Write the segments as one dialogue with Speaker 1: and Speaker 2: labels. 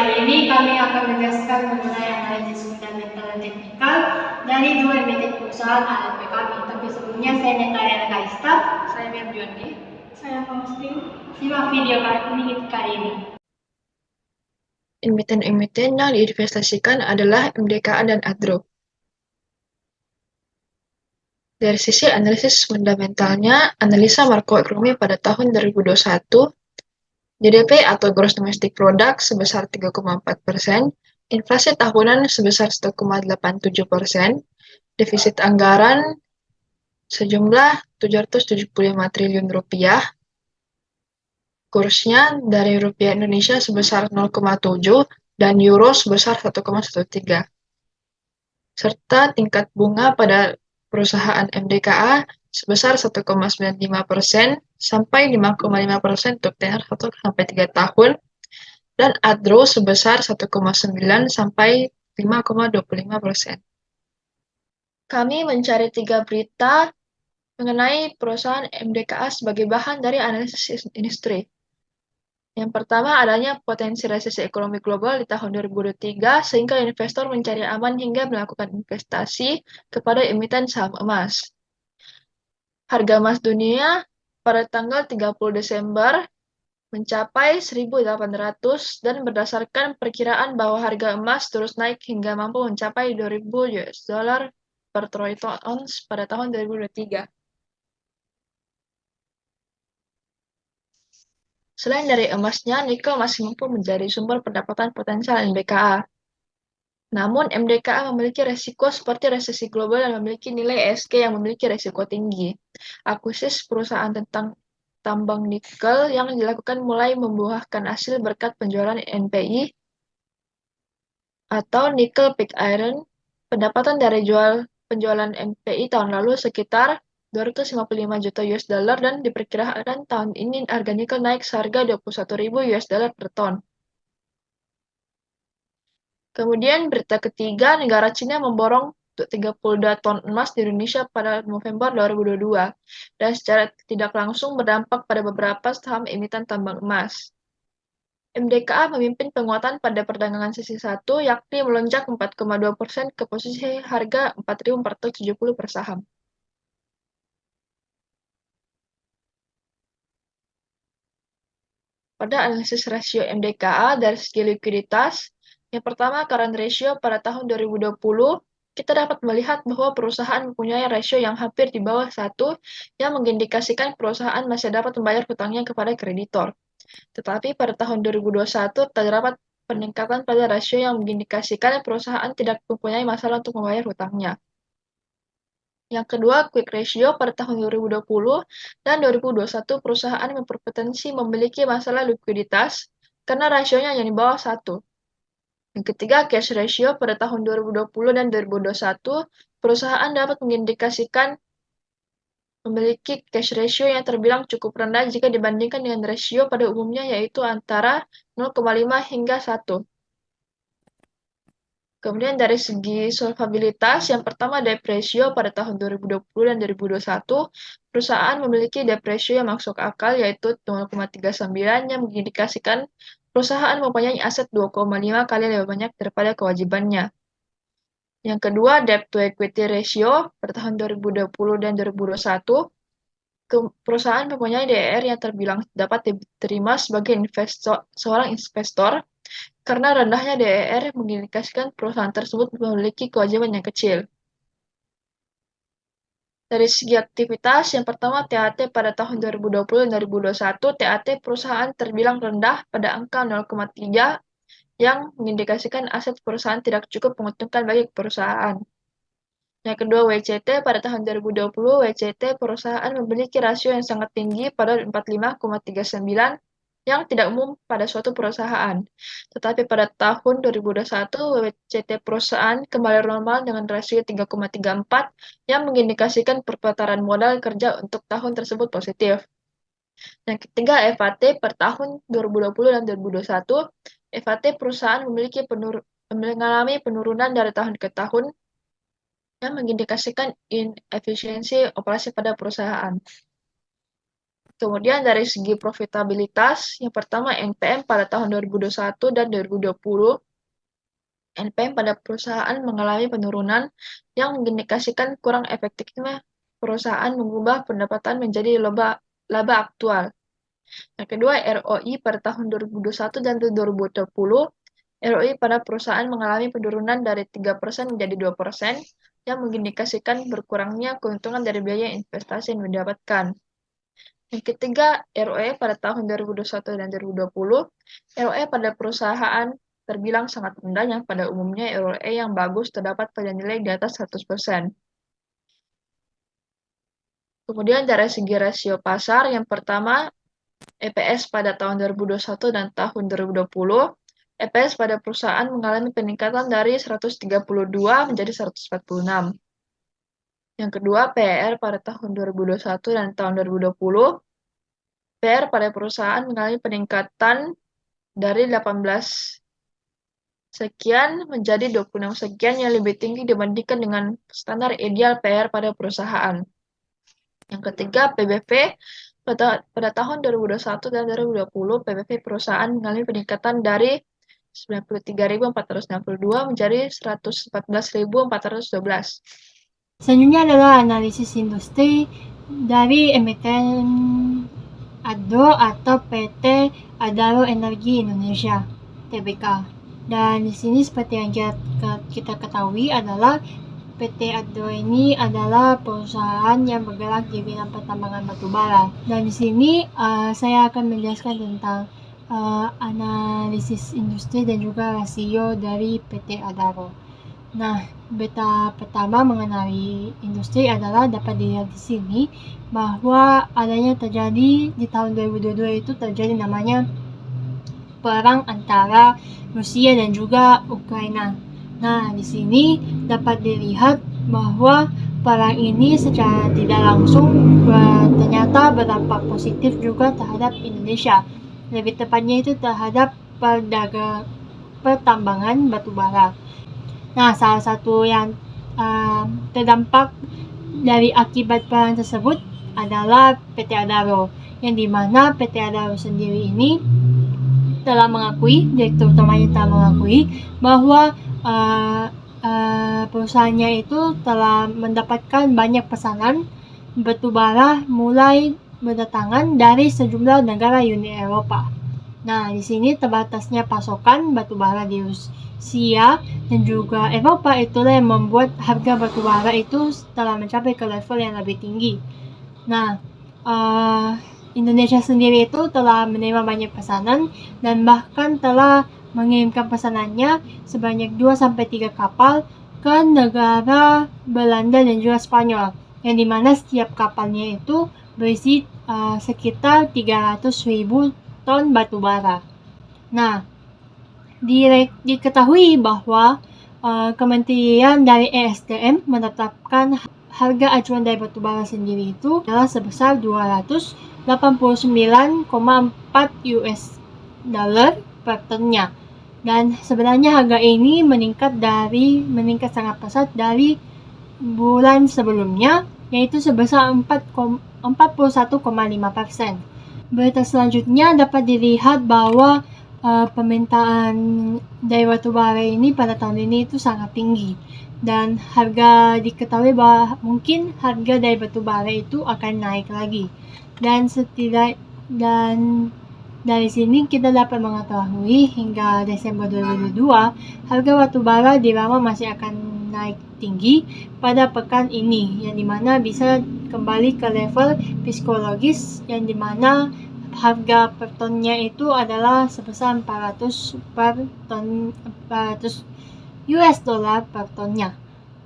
Speaker 1: kali ini kami akan menjelaskan mengenai analisis fundamental dan teknikal dari dua emiten perusahaan ALP kami. Tapi sebelumnya saya Netalia Kaista,
Speaker 2: Saya Merdiandi,
Speaker 1: saya Faustin. Simak video kali ini.
Speaker 2: Emiten-emiten yang diinvestasikan adalah MDKA dan ADRO. Dari sisi analisis fundamentalnya, analisa makroekonomi pada tahun 2021, GDP atau Gross Domestic Product sebesar 3,4%, inflasi tahunan sebesar 1,87%, defisit anggaran sejumlah 775 triliun rupiah, kursnya dari rupiah Indonesia sebesar 0,7 dan euro sebesar 1,13, serta tingkat bunga pada perusahaan MDKA sebesar 1,95% sampai 5,5% untuk tenor 1-3 tahun, dan ADRO sebesar 1,9 sampai 5,25%. Kami mencari 3 berita mengenai perusahaan MDKA sebagai bahan dari analisis industri. Yang pertama, adanya potensi resesi ekonomi global di tahun 2023 sehingga investor mencari aman hingga melakukan investasi kepada emiten saham emas. Harga emas dunia pada tanggal 30 Desember mencapai 1.800 dan berdasarkan perkiraan bahwa harga emas terus naik hingga mampu mencapai 2.000 US dollar per troy ounce pada tahun 2023. Selain dari emasnya, nikel masih mampu menjadi sumber pendapatan potensial MDKA. Namun, MDKA memiliki resiko seperti resesi global dan memiliki nilai ESG yang memiliki resiko tinggi. Akuisisi perusahaan tentang tambang nikel yang dilakukan mulai membuahkan hasil berkat penjualan NPI atau Nickel Pig Iron. Pendapatan dari penjualan NPI tahun lalu sekitar 255 juta US dollar dan diperkirakan tahun ini harga nikel naik seharga 21.000 US dollar per ton. Kemudian berita ketiga, negara Cina memborong 32 ton emas di Indonesia pada November 2022 dan secara tidak langsung berdampak pada beberapa saham emiten tambang emas. MDKA memimpin penguatan pada perdagangan sesi 1, yakni melonjak 4,2% ke posisi harga 4.470 per saham. Pada analisis rasio MDKA dari segi likuiditas, yang pertama current ratio pada tahun 2020, kita dapat melihat bahwa perusahaan mempunyai rasio yang hampir di bawah 1 yang mengindikasikan perusahaan masih dapat membayar hutangnya kepada kreditor. Tetapi pada tahun 2021 terdapat peningkatan pada rasio yang mengindikasikan perusahaan tidak mempunyai masalah untuk membayar hutangnya. Yang kedua, quick ratio pada tahun 2020 dan 2021 perusahaan berpotensi memiliki masalah likuiditas karena rasionya yang di bawah 1. Yang ketiga, cash ratio pada tahun 2020 dan 2021 perusahaan dapat mengindikasikan memiliki cash ratio yang terbilang cukup rendah jika dibandingkan dengan rasio pada umumnya yaitu antara 0,5 hingga 1. Kemudian dari segi solvabilitas, yang pertama debt ratio pada tahun 2020 dan 2021, perusahaan memiliki debt ratio yang masuk akal yaitu 0,39 yang mengindikasikan perusahaan mempunyai aset 2,5 kali lebih banyak daripada kewajibannya. Yang kedua, debt to equity ratio pada tahun 2020 dan 2021, perusahaan mempunyai DER yang terbilang dapat diterima sebagai seorang investor karena rendahnya DER mengindikasikan perusahaan tersebut memiliki kewajiban yang kecil. Dari segi aktivitas, yang pertama THT pada tahun 2020 dan 2021, THT perusahaan terbilang rendah pada angka 0,3 yang mengindikasikan aset perusahaan tidak cukup menguntungkan bagi perusahaan. Yang kedua, WCT pada tahun 2020, WCT perusahaan memiliki rasio yang sangat tinggi pada 45,39 yang tidak umum pada suatu perusahaan. Tetapi pada tahun 2021, WCT perusahaan kembali normal dengan rasio 3,34 yang mengindikasikan perputaran modal kerja untuk tahun tersebut positif. Yang ketiga, FAT per tahun 2020 dan 2021, FAT perusahaan mengalami penurunan dari tahun ke tahun yang mengindikasikan inefisiensi operasi pada perusahaan. Kemudian dari segi profitabilitas, yang pertama NPM pada tahun 2021 dan 2020, NPM pada perusahaan mengalami penurunan yang mengindikasikan kurang efektifnya perusahaan mengubah pendapatan menjadi laba aktual. Yang kedua, ROI pada tahun 2021 dan 2020, ROI pada perusahaan mengalami penurunan dari 3% menjadi 2%, yang mengindikasikan berkurangnya keuntungan dari biaya investasi yang didapatkan. Yang ketiga, ROE pada tahun 2021 dan 2020, ROE pada perusahaan terbilang sangat rendah yang pada umumnya ROE yang bagus terdapat pada nilai di atas 100%. Kemudian dari segi rasio pasar, yang pertama EPS pada tahun 2021 dan tahun 2020, EPS pada perusahaan mengalami peningkatan dari 132 menjadi 146. Yang kedua, PER pada tahun 2021 dan tahun 2020, PER pada perusahaan mengalami peningkatan dari 18 sekian menjadi 26 sekian yang lebih tinggi dibandingkan dengan standar ideal PR pada perusahaan. Yang ketiga, PBV pada tahun 2021 dan 2020, PBV perusahaan mengalami peningkatan dari 93.462 menjadi 114.412.
Speaker 1: Selanjutnya adalah analisis industri dari emiten ADO atau PT Adaro Energi Indonesia (TBK). Dan di sini seperti yang kita ketahui adalah PT ADO ini adalah perusahaan yang bergerak di bidang pertambangan batubara. Dan di sini saya akan menjelaskan tentang analisis industri dan juga rasio dari PT Adaro. Nah, beta pertama mengenai industri adalah dapat dilihat di sini bahwa adanya terjadi di tahun 2022 itu terjadi namanya perang antara Rusia dan juga Ukraina. Nah, di sini dapat dilihat bahwa perang ini secara tidak langsung ternyata berdampak positif juga terhadap Indonesia. Lebih tepatnya itu terhadap pertambangan batubara. Nah, salah satu yang terdampak dari akibat perang tersebut adalah PT Adaro, yang dimana PT Adaro sendiri ini telah mengakui, direktur utamanya telah mengakui bahwa perusahaannya itu telah mendapatkan banyak pesanan batubara mulai berdatangan dari sejumlah negara Uni Eropa. Nah, di sini terbatasnya pasokan batubara di Rusia dan juga Eropa itulah yang membuat harga batubara itu telah mencapai ke level yang lebih tinggi. Nah, Indonesia sendiri itu telah menerima banyak pesanan dan bahkan telah mengirimkan pesanannya sebanyak 2-3 kapal ke negara Belanda dan juga Spanyol, yang dimana setiap kapalnya itu berisi sekitar 300.000 ton batubara. Nah, diketahui bahwa Kementerian dari ESDM menetapkan harga acuan dari batubara sendiri itu adalah sebesar 289,4 US dollar per tonnya. Dan sebenarnya harga ini meningkat sangat pesat dari bulan sebelumnya, yaitu sebesar 41,5%. Berita selanjutnya dapat dilihat bahwa permintaan dari batubara ini pada tahun ini itu sangat tinggi, dan diketahui bahwa mungkin harga dari batubara itu akan naik lagi, dan dari sini kita dapat mengetahui hingga Desember 2022 harga batubara di Rama masih akan naik tinggi pada pekan ini, yang dimana bisa kembali ke level psikologis, yang dimana harga per tonnya itu adalah sebesar 400 US dollar per tonnya.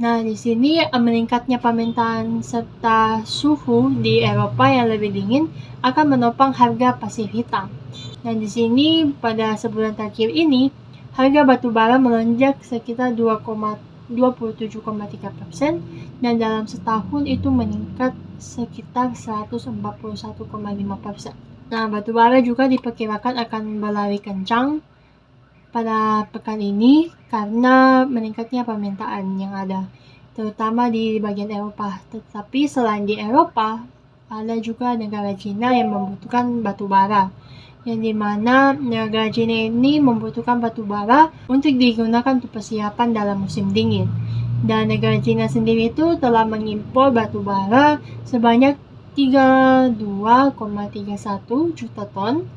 Speaker 1: Nah, di sini meningkatnya permintaan serta suhu di Eropa yang lebih dingin akan menopang harga pasir hitam. Dan di sini pada sebulan terakhir ini harga batubara melonjak sekitar 27,3% dan dalam setahun itu meningkat sekitar 141,5%. Nah, batubara juga diperkirakan akan berlari kencang pada pekan ini karena meningkatnya permintaan yang ada, terutama di bagian Eropa. Tetapi selain di Eropa, ada juga negara Cina yang membutuhkan batu bara, yang dimana negara Cina ini membutuhkan batu bara untuk digunakan untuk persiapan dalam musim dingin. Dan negara Cina sendiri itu telah mengimpor batu bara sebanyak 32,31 juta ton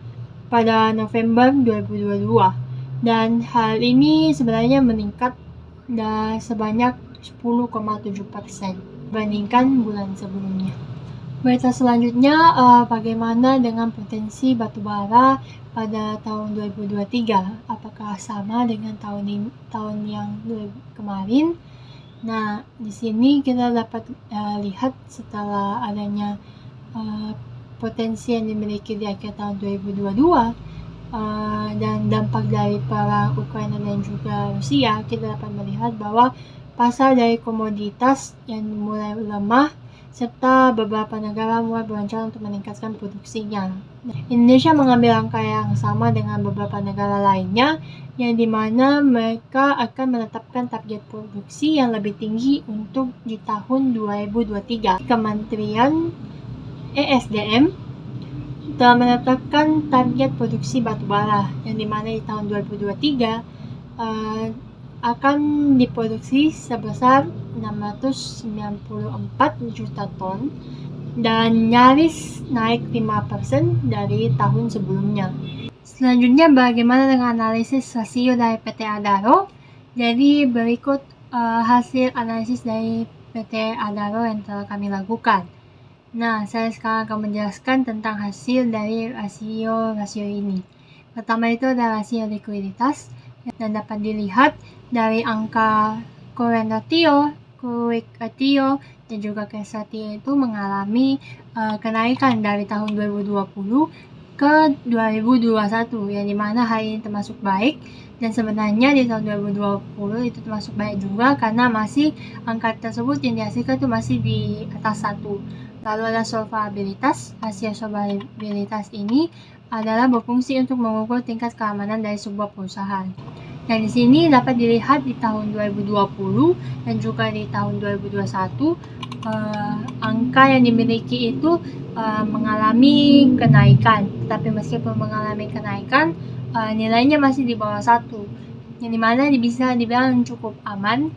Speaker 1: pada November 2022. Dan hal ini sebenarnya meningkat sebanyak 10,7% dibandingkan bulan sebelumnya. Berita selanjutnya, bagaimana dengan potensi batu bara pada tahun 2023? Apakah sama dengan tahun yang kemarin? Nah, di sini kita dapat lihat setelah adanya potensi yang dimiliki di akhir tahun 2022 dan dampak dari perang Ukraina dan juga Rusia, kita dapat melihat bahwa pasar dari komoditas yang mulai lemah serta beberapa negara mulai berencana untuk meningkatkan produksinya. Indonesia mengambil langkah yang sama dengan beberapa negara lainnya, yang dimana mereka akan menetapkan target produksi yang lebih tinggi untuk di tahun 2023. Kementerian ESDM telah menetapkan target produksi batubara, yang dimana di tahun 2023 akan diproduksi sebesar 694 juta ton dan nyaris naik 5% dari tahun sebelumnya. Selanjutnya, bagaimana dengan analisis rasio dari PT Adaro? Jadi berikut hasil analisis dari PT Adaro yang telah kami lakukan. Nah, saya sekarang akan menjelaskan tentang hasil dari rasio ini. Pertama itu adalah rasio likuiditas, dan dapat dilihat dari angka current ratio, quick ratio, dan juga cash ratio itu mengalami kenaikan dari tahun 2020 ke 2021, yang dimana hal ini termasuk baik, dan sebenarnya di tahun 2020 itu termasuk baik juga karena masih angka tersebut yang dihasilkan itu masih di atas 1. Lalu ada solvabilitas. Rasio solvabilitas ini adalah berfungsi untuk mengukur tingkat keamanan dari sebuah perusahaan. Dan di sini dapat dilihat di tahun 2020 dan juga di tahun 2021 angka yang dimiliki itu mengalami kenaikan. Tapi meskipun mengalami kenaikan, nilainya masih di bawah 1, yang dimana bisa dibilang cukup aman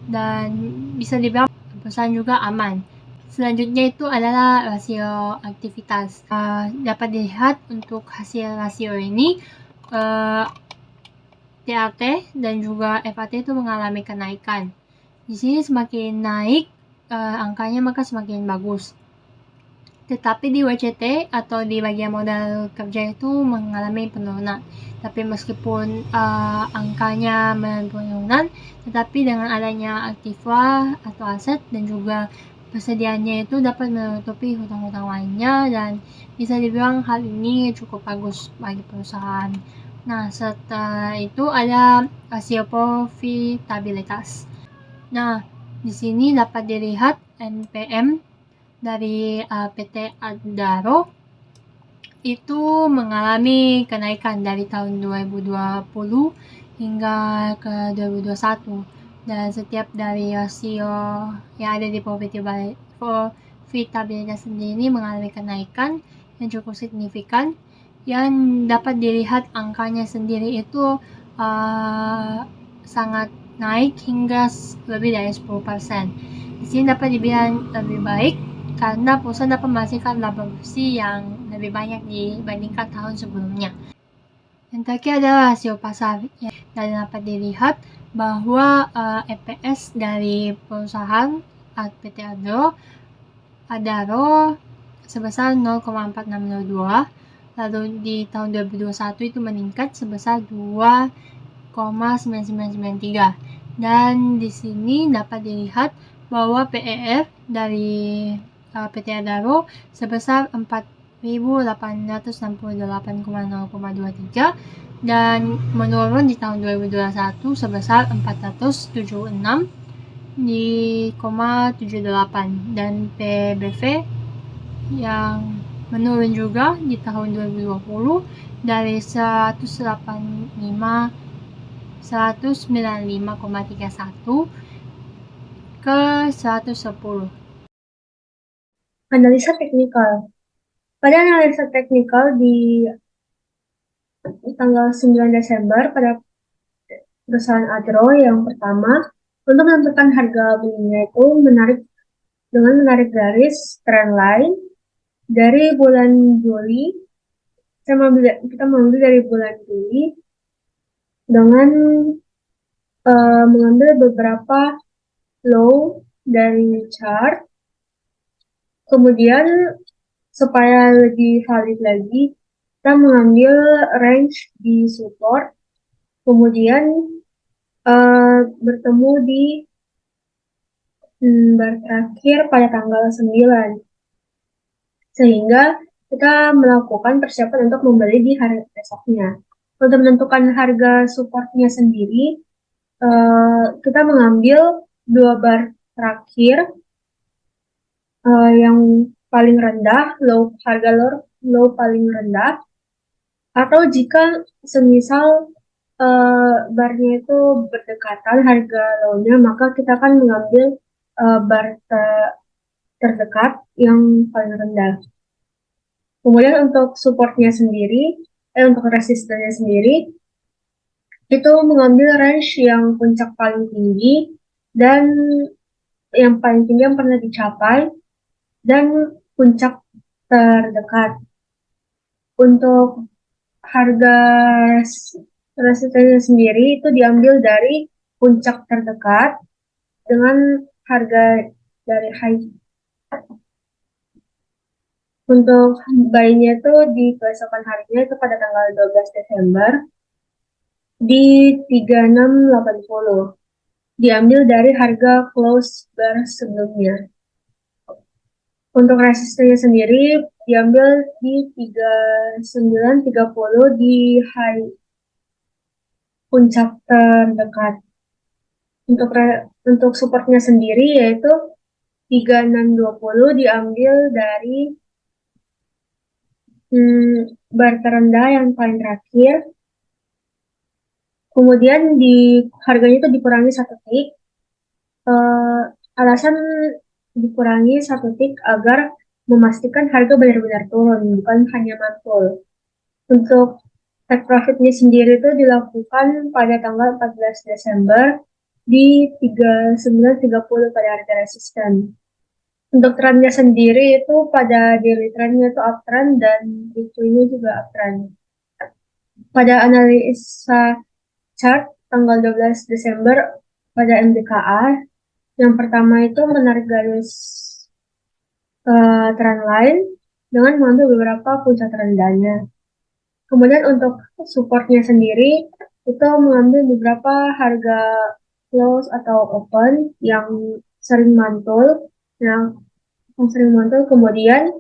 Speaker 1: dan bisa dibilang perusahaan juga aman. Selanjutnya itu adalah rasio aktivitas. Dapat dilihat untuk hasil rasio ini, TAT dan juga FAT itu mengalami kenaikan. Di sini semakin naik angkanya maka semakin bagus. Tetapi di WCT atau di bagian modal kerja itu mengalami penurunan. Tapi meskipun angkanya penurunan, tetapi dengan adanya aktiva atau aset dan juga persediaannya itu dapat menutupi hutang-hutang lainnya, dan bisa dibilang hal ini cukup bagus bagi perusahaan. Nah, setelah itu ada rasio profitabilitas. Nah, di sini dapat dilihat NPM dari PT Adaro itu mengalami kenaikan dari tahun 2020 hingga ke 2021, dan setiap dari rasio yang ada di profitabilitas sendiri mengalami kenaikan yang cukup signifikan, yang dapat dilihat angkanya sendiri itu sangat naik hingga lebih dari 10%. Di sini dapat dibilang lebih baik karena perusahaan dapat menghasilkan laba bersih yang lebih banyak dibandingkan tahun sebelumnya. Yang terakhir adalah rasio pasar, dan dapat dilihat bahwa EPS dari perusahaan PT Adaro sebesar 0,4602, lalu di tahun 2021 itu meningkat sebesar 2,9993, dan di sini dapat dilihat bahwa PER dari PT Adaro sebesar 4.868,023 dan menurun di tahun 2021 sebesar 476,78, dan PBV yang menurun juga di tahun 2020 dari 195,31 ke 110. analisa teknikal. Pada analisa teknikal di tanggal 9 Desember pada perusahaan agro yang pertama, untuk menentukan harga belinya itu menarik garis trendline dari bulan Juli. Kita mengambil dari bulan Juli dengan mengambil beberapa low dari chart. Kemudian supaya lebih valid lagi, kita mengambil range di support, kemudian bertemu di bar terakhir pada tanggal 9. Sehingga kita melakukan persiapan untuk membeli di hari besoknya. Untuk menentukan harga supportnya sendiri, kita mengambil dua bar terakhir yang paling rendah, harga low paling rendah, atau jika semisal barnya itu berdekatan harga low-nya, maka kita akan mengambil bar terdekat yang paling rendah. Kemudian untuk supportnya sendiri, untuk resistennya sendiri, itu mengambil range yang puncak paling tinggi dan yang paling tinggi yang pernah dicapai dan puncak terdekat. Untuk harga resistennya sendiri itu diambil dari puncak terdekat dengan harga dari high. Untuk buy-nya itu di keesokan harinya itu pada tanggal 12 Desember di 3680. Diambil dari harga close bar sebelumnya. Untuk resistennya sendiri diambil di 3930 di high puncak terdekat. Untuk supportnya sendiri yaitu 3620 diambil dari bar terendah yang paling terakhir. Kemudian harganya itu dikurangi 1 tick. Alasan dikurangi 1 tick agar memastikan harga benar-benar turun, bukan hanya mantul. Untuk take profitnya sendiri itu dilakukan pada tanggal 14 Desember di 3930 pada harga resisten. Untuk trendnya sendiri itu pada daily trendnya itu uptrend dan weekly-nya juga uptrend. Pada analisa chart tanggal 12 Desember pada MDKA, yang pertama itu menarik garis trendline dengan mengambil beberapa puncak terendahnya. Kemudian untuk supportnya sendiri itu mengambil beberapa harga close atau open yang sering mantul, kemudian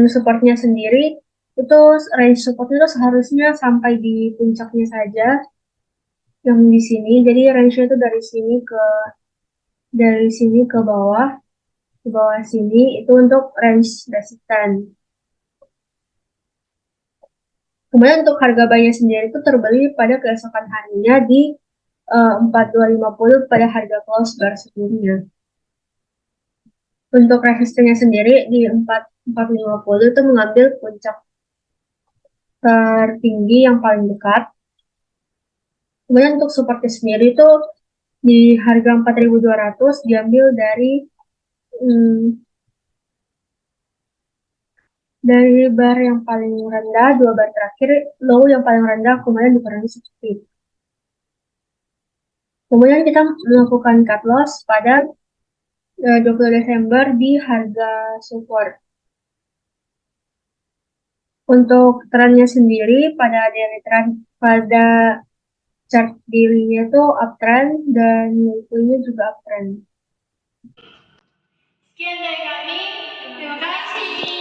Speaker 1: supportnya sendiri itu range support itu seharusnya sampai di puncaknya saja yang di sini. Jadi range itu dari sini ke bawah sini itu untuk range resisten. Kemudian untuk harga buy-nya sendiri itu terbeli pada keesokan harinya di 4250 pada harga close bar sebelumnya. Untuk resistennya sendiri di 4450 itu mengambil puncak tertinggi yang paling dekat. Kemudian untuk supportnya sendiri itu di harga 4200 diambil dari bar yang paling rendah, dua bar terakhir, low yang paling rendah, kemudian dikurangi 1 tick. Kemudian kita melakukan cut loss pada 20 Desember di harga support. Untuk trennya sendiri pada daily trend, pada chart daily-nya itu uptrend dan weekly-nya juga uptrend.
Speaker 3: Sekian dari kami. Terima kasih.